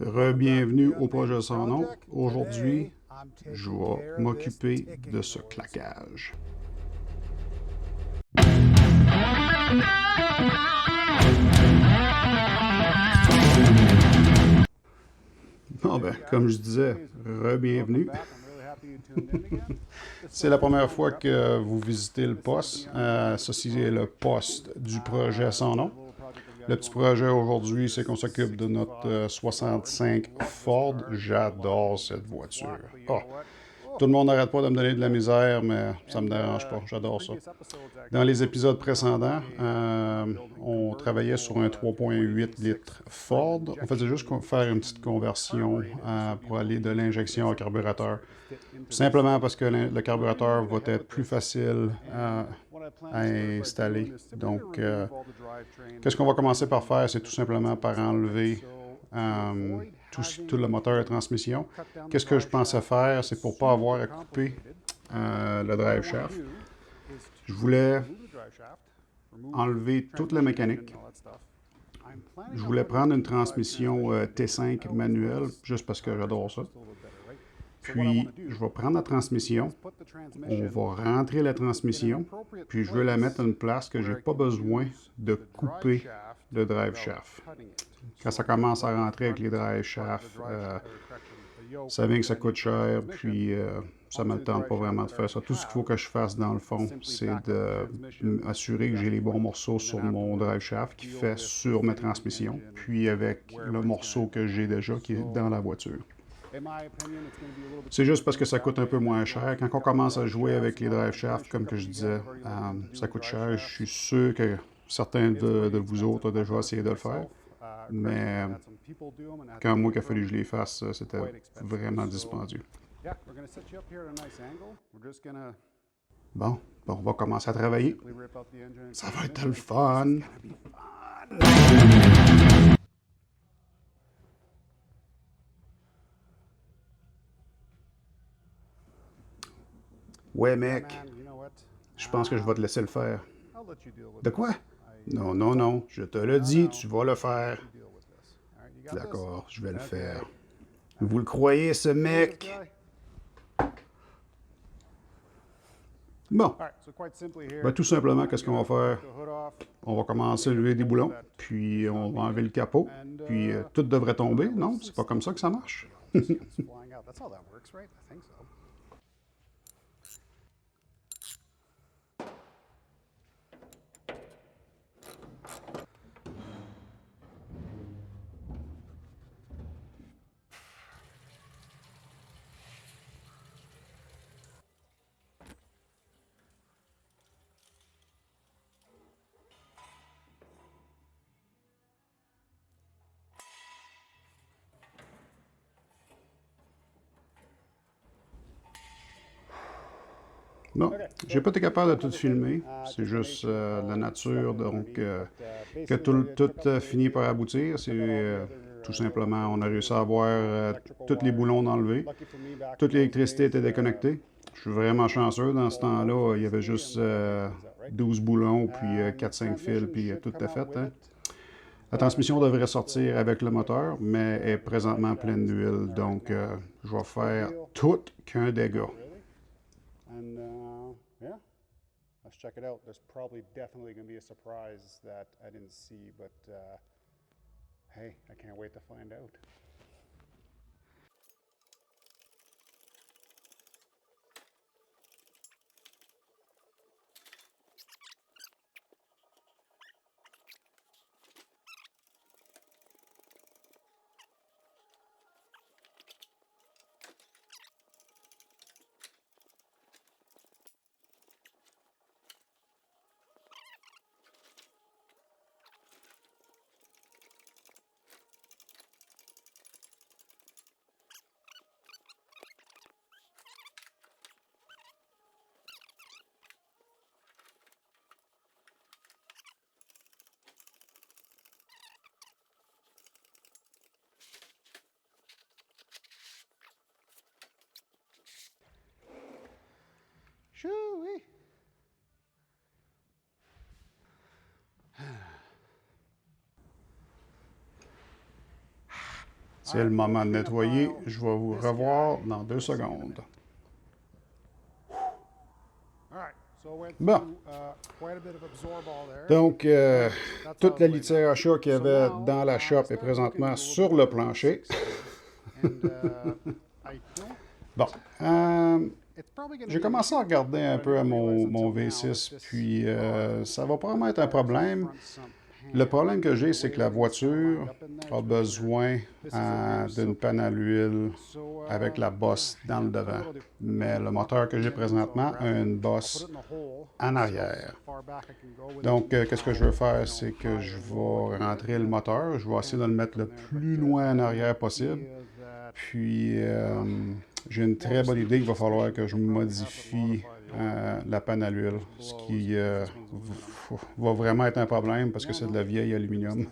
Re-bienvenue au projet sans nom. Aujourd'hui, je vais m'occuper de ce claquage. Bon ben, comme je disais, re-bienvenue. C'est la première fois que vous visitez le poste. Ceci est le poste du projet sans nom. Le petit projet aujourd'hui, c'est qu'on s'occupe de notre 65 Ford. J'adore cette voiture. Oh, tout le monde n'arrête pas de me donner de la misère, mais ça me dérange pas. J'adore ça. Dans les épisodes précédents, on travaillait sur un 3,8 litres Ford. On faisait juste faire une petite conversion pour aller de l'injection au carburateur. Simplement parce que le carburateur va être plus facile à installer. Donc, qu'est-ce qu'on va commencer par faire? C'est tout simplement par enlever tout le moteur et la transmission. Qu'est-ce que je pensais faire? C'est pour ne pas avoir à couper le drive shaft. Je voulais enlever toute la mécanique. Je voulais prendre une transmission T5 manuelle, juste parce que j'adore ça. Puis, je vais prendre la transmission, on va rentrer la transmission, puis je veux la mettre à une place que je n'ai pas besoin de couper le drive shaft. Quand ça commence à rentrer avec les drive shafts, ça vient que ça coûte cher, puis ça ne me tente pas vraiment de faire ça. Tout ce qu'il faut que je fasse, dans le fond, c'est d'assurer que j'ai les bons morceaux sur mon drive shaft qui fait sur ma transmission, puis avec le morceau que j'ai déjà qui est dans la voiture. C'est juste parce que ça coûte un peu moins cher. Quand on commence à jouer avec les drive shafts, comme que je disais, ça coûte cher. Je suis sûr que certains de vous autres ont déjà essayé de le faire. Mais quand moi qu'il a fallu que je les fasse, c'était vraiment dispendieux. Bon, on va commencer à travailler. Ça va être le fun. Ouais, mec, je pense que je vais te laisser le faire. De quoi? Non, non, non, je te le dis, tu vas le faire. D'accord, je vais le faire. Vous le croyez, ce mec? Bon, ben, tout simplement, qu'est-ce qu'on va faire? On va commencer à lever des boulons, puis on va enlever le capot, puis tout devrait tomber, non? C'est pas comme ça que ça marche? Non, j'ai pas été capable de tout filmer. C'est juste la nature, donc que tout finit par aboutir. C'est tout simplement, on a réussi à avoir tous les boulons enlevés. Toute l'électricité était déconnectée. Je suis vraiment chanceux. Dans ce temps-là, il y avait juste 12 boulons, puis 4-5 fils, puis tout est fait. Hein. La transmission devrait sortir avec le moteur, mais est présentement pleine d'huile. Donc, je vais faire tout qu'un dégât. Yeah, let's check it out. There's probably definitely going to be a surprise that I didn't see, but hey, I can't wait to find out. Chouï! C'est le moment de nettoyer. Je vais vous revoir dans 2 secondes. Bon. Donc, toute la litière à chat qu'il y avait dans la shop est présentement sur le plancher. Bon. J'ai commencé à regarder un peu à mon V6, puis ça va probablement être un problème. Le problème que j'ai, c'est que la voiture a besoin d'une panne à l'huile avec la bosse dans le devant. Mais le moteur que j'ai présentement a une bosse en arrière. Donc, qu'est-ce que je veux faire, c'est que je vais rentrer le moteur. Je vais essayer de le mettre le plus loin en arrière possible. Puis, j'ai une très bonne idée qu'il va falloir que je modifie la panne à l'huile, ce qui va vraiment être un problème parce que c'est de la vieille aluminium.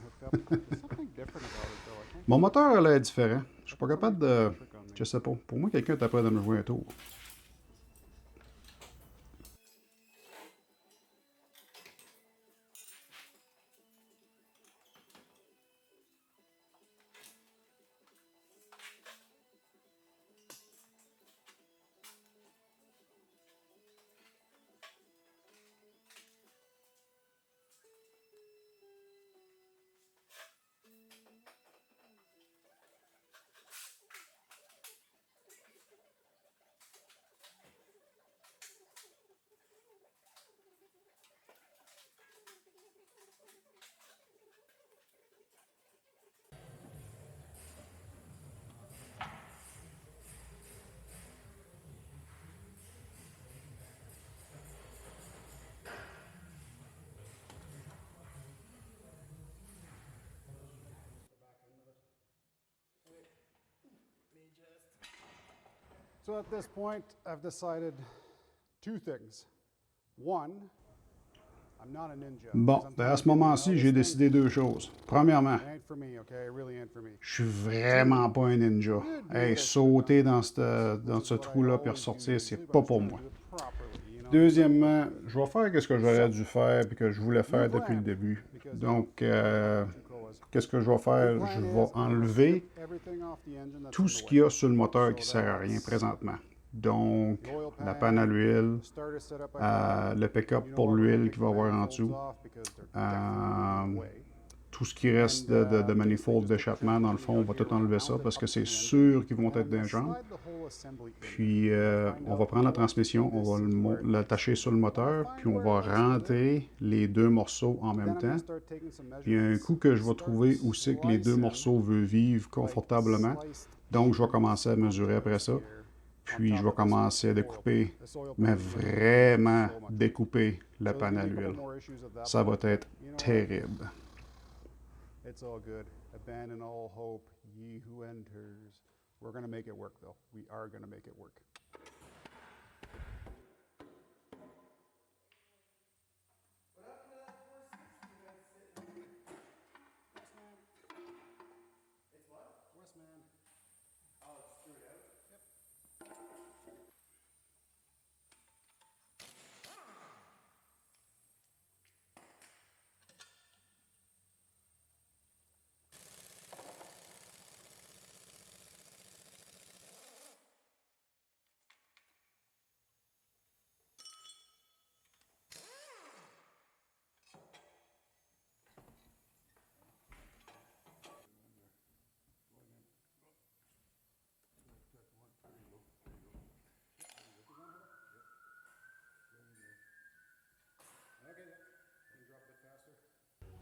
Mon moteur a l'air différent. Je suis pas capable de... Je sais pas. Pour moi, quelqu'un est après de me jouer un tour. So at this point, I've decided 2 things. One, I'm not a ninja. Bon, ben à ce moment-ci, j'ai décidé 2 choses. Premièrement, It ain't for me, okay? It really ain't for me. je suis vraiment pas un ninja. Hey, sauter dans ce trou-là puis ressortir, c'est pas pour moi. Deuxièmement, je vais faire ce que j'aurais dû faire et que je voulais faire depuis le début. Donc, qu'est-ce que je vais faire? Je vais enlever tout ce qu'il y a sur le moteur qui ne sert à rien présentement. Donc, la panne à l'huile, le pick-up pour l'huile qu'il va y avoir en dessous, tout ce qui reste de manifold d'échappement, dans le fond, on va tout enlever ça parce que c'est sûr qu'ils vont être dans les jambes. Puis, on va prendre la transmission, on va l'attacher sur le moteur, puis on va rentrer les 2 morceaux en même temps. Puis, il y a un coup que je vais trouver où c'est que les 2 morceaux veulent vivre confortablement. Donc, je vais commencer à mesurer après ça. Puis, je vais commencer à découper, mais vraiment découper la panne à l'huile. Ça va être terrible. It's all good. Abandon all hope, ye who enters. We're going to make it work, though. We are going to make it work.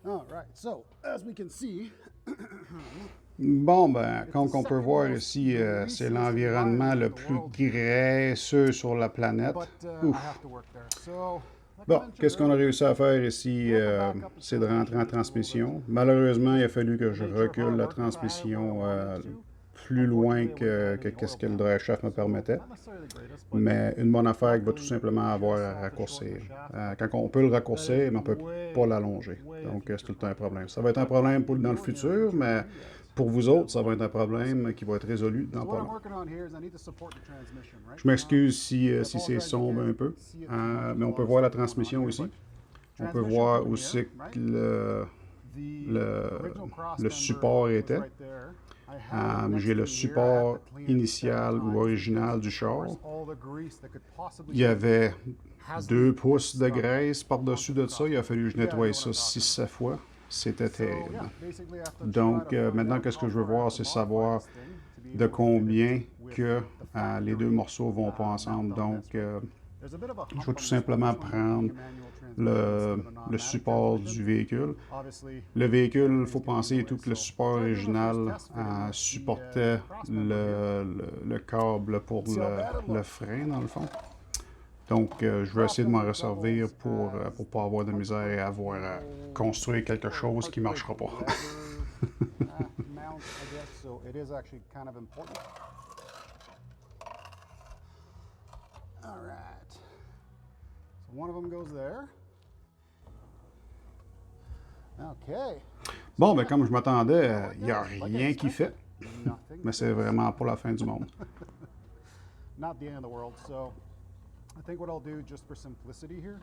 All right, so as we can see, Bon, ben, comme on peut voir ici, c'est l'environnement le plus graisseux sur la planète. Ouf. Bon, qu'est-ce qu'on a réussi à faire ici? C'est de rentrer en transmission. Malheureusement, il a fallu que je recule la transmission plus loin que ce que le drive shaft me permettait. Mais une bonne affaire qui va tout simplement avoir à raccourcir. Quand on peut le raccourcir, mais on ne peut pas l'allonger. Donc, c'est tout le temps un problème. Ça va être un problème dans le futur, mais pour vous autres, ça va être un problème qui va être résolu dans pas long. Je m'excuse si c'est sombre un peu, mais on peut voir la transmission ici. On peut voir aussi que le support était. J'ai le support initial ou original du char. Il y avait 2 pouces de graisse par-dessus de ça. Il a fallu que je nettoie ça 6-7 fois. C'était terrible. Donc, maintenant, qu'est-ce que je veux voir, c'est savoir de combien que les 2 morceaux vont pas ensemble. Donc, je vais tout simplement prendre le support du véhicule. Le véhicule, il faut penser tout que le support original supportait le câble pour le frein, dans le fond. Donc, je vais essayer de m'en resservir pour ne pas avoir de misère et avoir à construire quelque chose qui ne marchera pas. Bon, ben comme je m'attendais, il n'y a rien qui fait, mais c'est vraiment pas la fin du monde. Not the end of the world. So I think what I'll do, just for simplicity here.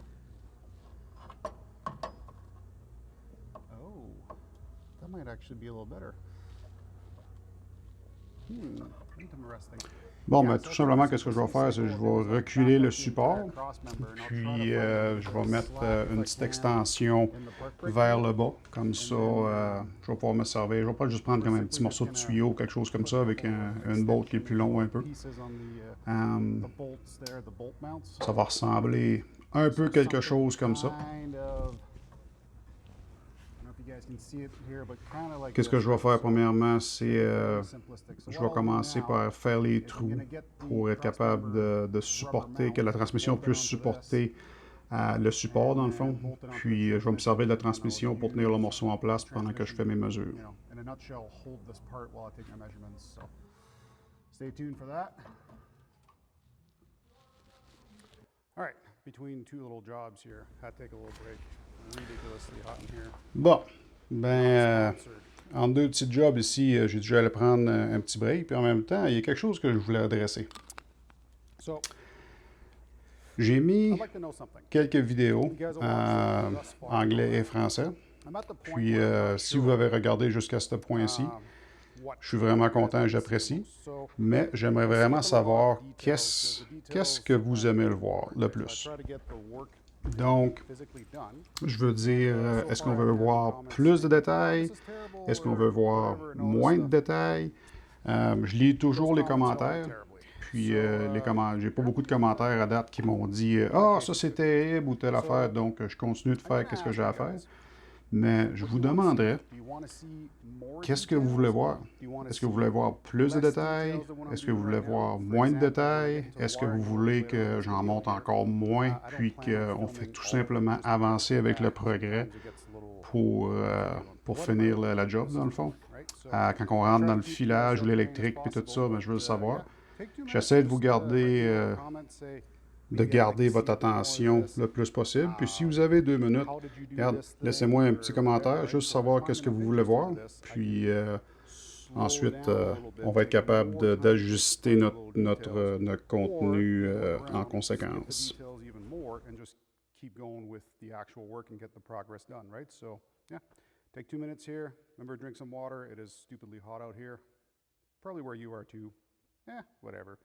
Oh, that might actually be a little better. Interesting. Bon, ben tout simplement, qu'est-ce que je vais faire, c'est que je vais reculer le support, puis je vais mettre une petite extension vers le bas, comme ça, je vais pouvoir me servir. Je vais pas juste prendre comme un petit morceau de tuyau ou quelque chose comme ça, avec une bolt qui est plus long un peu. Ça va ressembler un peu quelque chose comme ça. Qu'est-ce que je vais faire premièrement, c'est je vais commencer par faire les trous pour être capable de supporter, que la transmission puisse supporter le support dans le fond. Puis je vais me servir de la transmission pour tenir le morceau en place pendant que je fais mes mesures. Bon, ben, en 2 petits jobs ici, j'ai dû aller prendre un petit break, puis en même temps, il y a quelque chose que je voulais adresser. J'ai mis quelques vidéos anglais et français, puis si vous avez regardé jusqu'à ce point-ci, je suis vraiment content, j'apprécie, mais j'aimerais vraiment savoir qu'est-ce que vous aimez le voir le plus. Donc, je veux dire, est-ce qu'on veut voir plus de détails? Est-ce qu'on veut voir moins de détails? Je lis toujours les commentaires. Puis, j'ai pas beaucoup de commentaires à date qui m'ont dit « Ah, ça c'est terrible » ou telle affaire. Donc, je continue de faire ce que j'ai à faire. Mais je vous demanderais, qu'est-ce que vous voulez voir? Est-ce que vous voulez voir plus de détails? Est-ce que vous voulez voir moins de détails? Est-ce que vous voulez que j'en monte encore moins, puis qu'on fait tout simplement avancer avec le progrès pour finir la job, dans le fond? Quand on rentre dans le filage ou l'électrique, puis tout ça, ben, je veux le savoir. J'essaie de vous garder... de garder votre attention le plus possible. Puis si vous avez 2 minutes, regarde, laissez-moi un petit commentaire, juste savoir qu'est-ce que vous voulez voir. Puis ensuite, on va être capable d'ajuster notre contenu en conséquence. Take 2 minutes here. Remember, drink some water. It is stupidly hot out here. Probably where you are too. Whatever.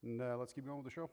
And let's keep going with the show.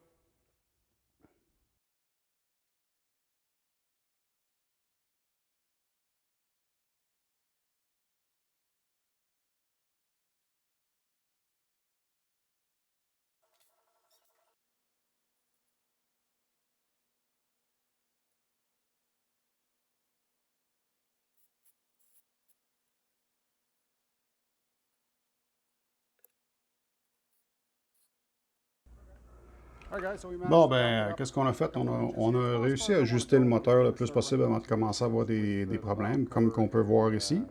Bon, ben, qu'est-ce qu'on a fait? On a réussi à ajuster le moteur le plus possible avant de commencer à avoir des problèmes, comme qu'on peut voir ici.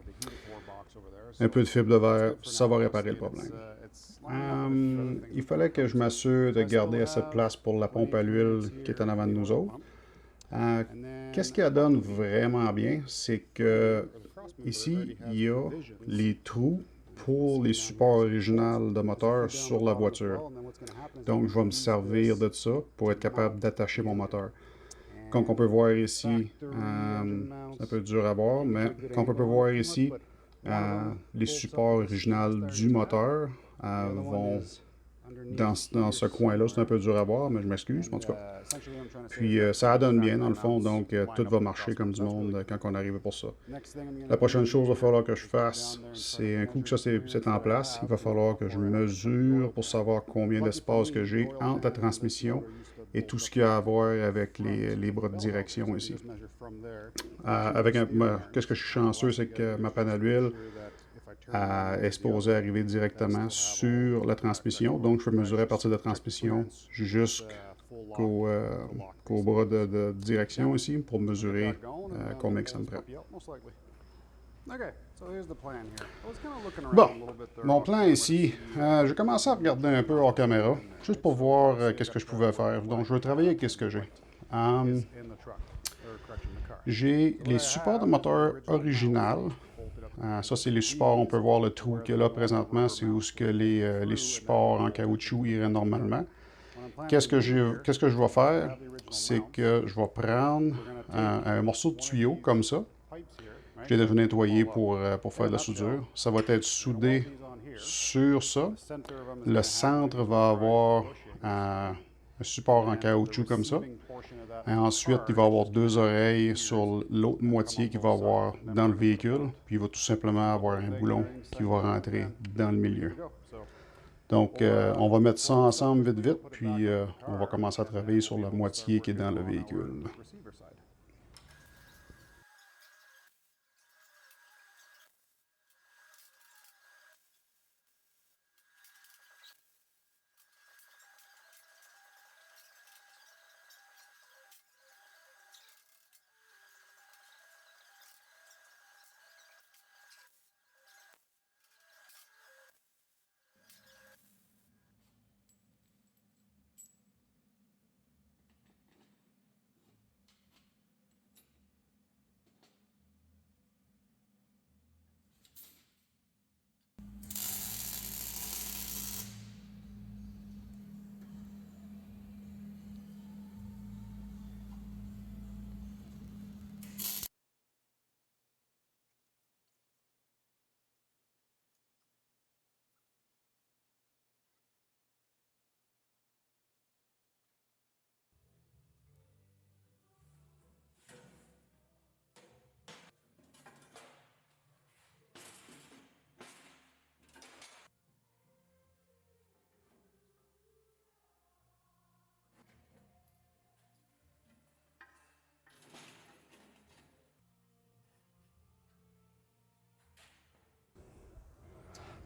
Un peu de fibre de verre, ça va réparer le problème. Il fallait que je m'assure de garder assez de place pour la pompe à l'huile qui est en avant de nous autres. Qu'est-ce qui donne vraiment bien, c'est que ici, il y a les trous pour les supports originaux de moteur sur la voiture. Donc, je vais me servir de ça pour être capable d'attacher mon moteur. Comme on peut voir ici, c'est un peu dur à voir, mais comme on peut voir ici, les supports originaux du moteur vont dans ce coin-là. C'est un peu dur à voir, mais je m'excuse, en tout cas. Puis ça donne bien, dans le fond, donc tout va marcher comme du monde quand on arrive pour ça. La prochaine chose qu'il va falloir que je fasse, c'est un coup que ça c'est en place, il va falloir que je mesure pour savoir combien d'espace que j'ai entre la transmission et tout ce qu'il y a à voir avec les bras de direction ici. Qu'est-ce que je suis chanceux, c'est que ma panne à l'huile est supposée arriver directement sur la transmission. Donc, je peux mesurer à partir de la transmission jusqu'au bras de direction ici pour mesurer combien que ça me prend. Bon, mon plan ici, j'ai commencé à regarder un peu hors caméra, juste pour voir qu'est-ce que je pouvais faire. Donc, je vais travailler avec ce que j'ai. J'ai les supports de moteur original. Ça, c'est les supports, on peut voir le trou qu'il y a là présentement, c'est où ce que les supports en caoutchouc iraient normalement. Qu'est-ce que je vais faire? C'est que je vais prendre un morceau de tuyau comme ça. Je l'ai déjà nettoyé pour faire de la soudure. Ça va être soudé sur ça. Le centre va avoir un support en caoutchouc comme ça. Et ensuite, il va avoir deux oreilles sur l'autre moitié qu'il va avoir dans le véhicule. Puis il va tout simplement avoir un boulon qui va rentrer dans le milieu. Donc, on va mettre ça ensemble vite, vite, puis on va commencer à travailler sur la moitié qui est dans le véhicule.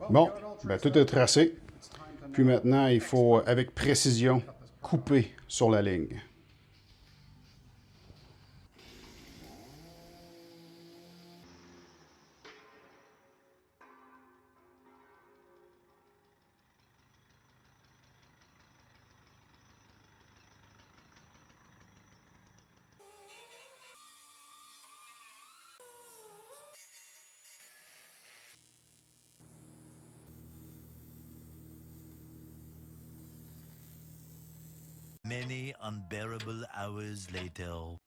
Bon, ben, tout est tracé. Puis maintenant, il faut, avec précision, couper sur la ligne. Many unbearable hours later.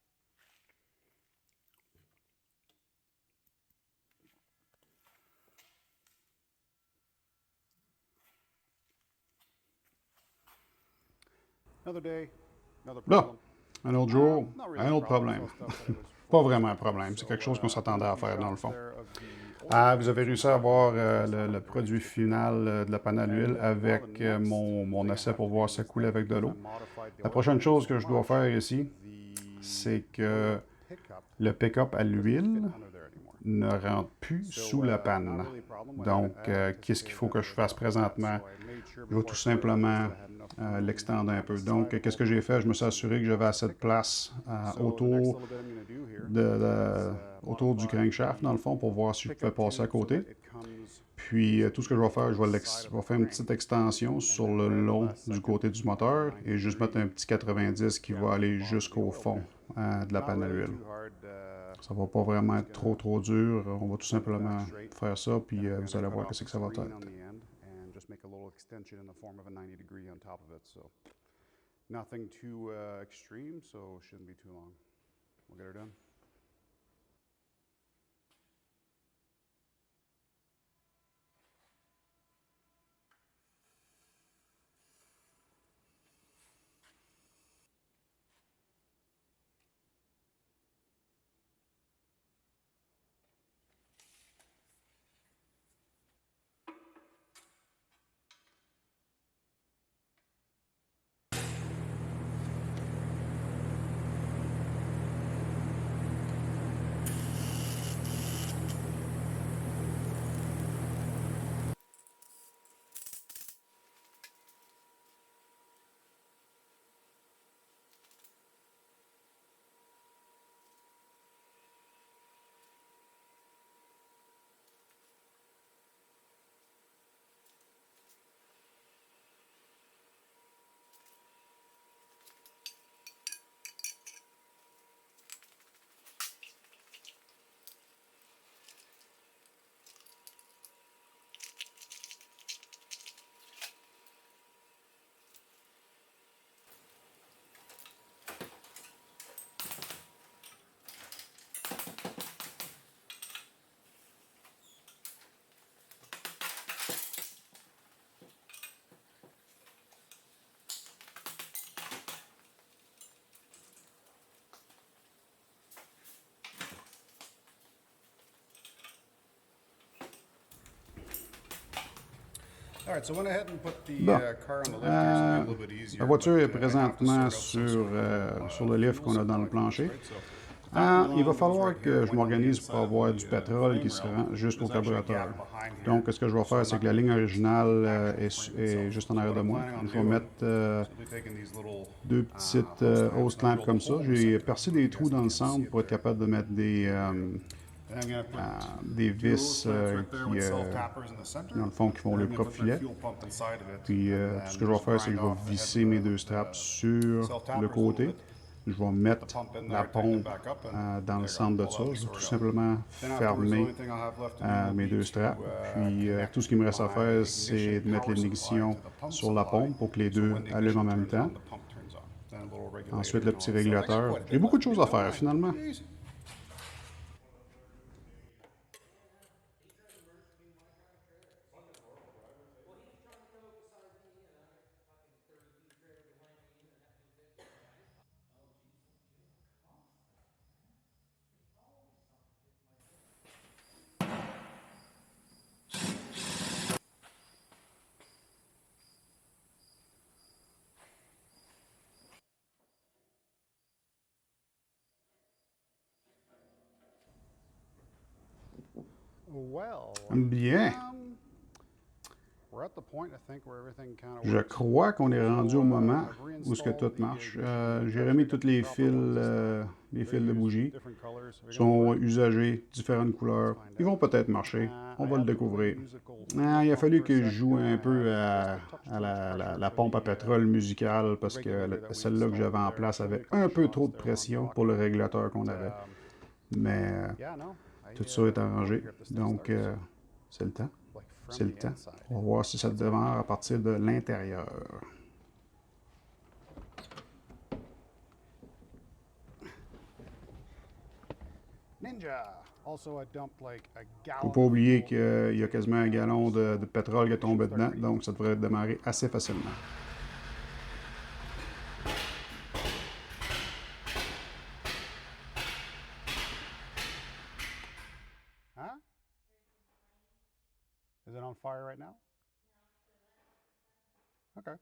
Là, un autre jour, un autre problème. Pas vraiment un problème, c'est quelque chose qu'on s'attendait à faire dans le fond. Vous avez réussi à avoir le produit final de la panne à l'huile avec mon essai pour voir si ça coulait avec de l'eau. La prochaine chose que je dois faire ici, c'est que le pick-up à l'huile ne rentre plus sous la panne. Donc, qu'est-ce qu'il faut que je fasse présentement? Je vais tout simplement l'extendre un peu. Donc, qu'est-ce que j'ai fait? Je me suis assuré que j'avais assez de place autour du crankshaft, dans le fond, pour voir si je pouvais passer à côté. Puis, tout ce que je vais faire, je vais faire une petite extension sur le long du côté du moteur et juste mettre un petit 90 qui va aller jusqu'au fond de la panne à l'huile. Ça va pas vraiment être trop dur. On va tout simplement faire ça, puis vous allez voir qu'est-ce que ça va être. Nothing too extreme, so shouldn't be too long. We'll get her done. All right, so went ahead and put the Bon. car on the lift here, so it'll be a little bit easier. La voiture but, est I have to présentement sort out some sort of, sur le lift fuel qu'on a dans le supply plancher. right? So that Il va line falloir goes right que here, je went on the m'organise pour inside of avoir the, du pétrole frame qui se rail. rend jusqu'au There's actually a carburateur. gap behind here, Donc, ce que je vais so faire, I'm c'est not que la gonna ligne put the originale actual est, frame est itself. juste en So arrière what de I'm moi. planning on Je vais doing, mettre so we'll be taking these little, deux petites hose hose clamps, clamps comme ça. drill the hole in the J'ai center. percé I des guess trous you dans le can't see centre it pour être there. capable de mettre And I'm gonna put des two vis hose clamps right there with self-tappers in the center. dans le fond, qui font And le I'm gonna propre put my filet. fuel pump inside of it, Puis, and tout ce then que je vais just faire, c'est que grind je vais off the head visser of mes the- deux straps the sur self-tappers le a little côté. bit. Je vais mettre Pump in la there, tighten it pompe back up, and dans there le you centre go. de All ça. that'll Je be vais tout sorted out. simplement Then afterwards, the fermer only thing I'll have left to do will mes be deux to, straps. Puis, connect tout ce qu'il me reste à my faire, c'est ignition de mettre power l'ignition supply to the pump sur la supply. pompe pour que les So deux when the allument en ignition même turns on, temps. the pump turns on. Then a little regulator Ensuite, le and petit all that. So I got régulateur. quite a J'ai bit beaucoup de left to choses à do, faire, don't I? finalement. Jeez. Well, Bien. we're at the point, I think, where everything kind of Je works. crois qu'on est rendu au moment I've où ce que tout reinstalled the marche. ignition J'ai remis tous les copper ones and stuff. les They're fils de used bougie. different colors. Are they Ils gonna sont work? usagés, différentes couleurs. Ils vont peut-être marcher. On va le découvrir. Il a fallu que je joue un peu à la pompe à pétrole musicale parce que celle-là que j'avais en place avait un peu trop de pression pour le régulateur qu'on avait. Mais tout ça est arrangé. Donc, c'est le temps. C'est le temps. On va voir si ça démarre à partir de l'intérieur. Ninja. Also, I dumped like a Faut gallon. pas oublier qu'il y a quasiment un gallon de pétrole qui est tombé dedans, donc ça devrait démarrer assez facilement. Huh? Is it on fire right now? Okay.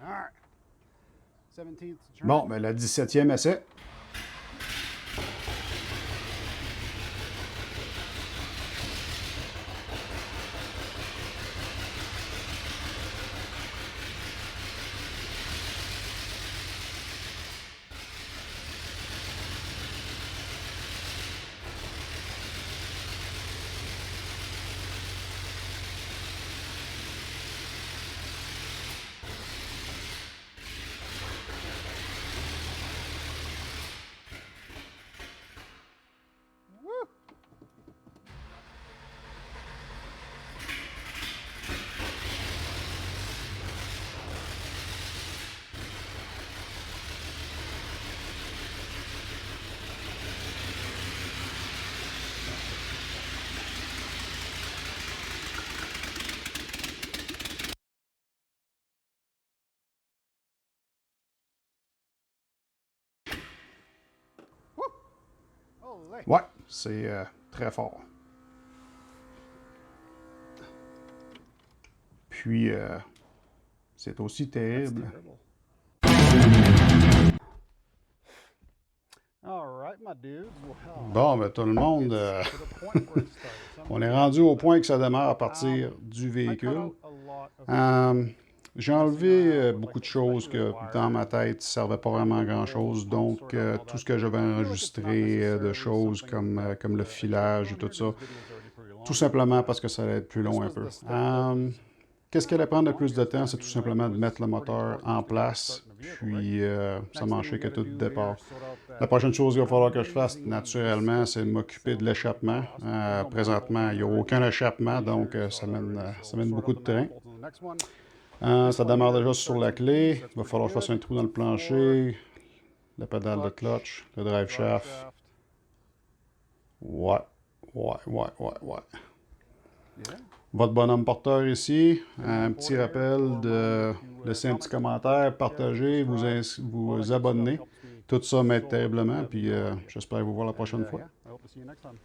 All right. 17th turn. Bon, ben le 17e essai. Woo! Woo! Holy. Ouais, c'est très fort. Puis, c'est aussi terrible. All right, my dudes. Well, Bon, ben tout le monde, to the point where it started. on est rendu au point que ça démarre à partir du I cut véhicule. out a lot of J'ai enlevé beaucoup de choses que dans ma tête ne servaient pas vraiment à grand-chose. Donc, tout ce que j'avais enregistré de choses comme le filage et tout ça, tout simplement parce que ça allait être plus long un peu. Qu'est-ce qui allait prendre le plus de temps? C'est tout simplement de mettre le moteur en place, puis s'emmancher que tout départ. La prochaine chose qu'il va falloir que je fasse, naturellement, c'est de m'occuper de l'échappement. Présentement, il n'y a aucun échappement, donc ça mène beaucoup de train. Ça démarre déjà sur la clé. Il va falloir que je fasse un trou dans le plancher, la pédale de clutch, le drive shaft. Ouais. Votre bonhomme porteur ici, un petit rappel de laisser un petit commentaire, partager, vous abonner. Tout ça m'aide terriblement, puis j'espère vous voir la prochaine fois. I hope to see you next time.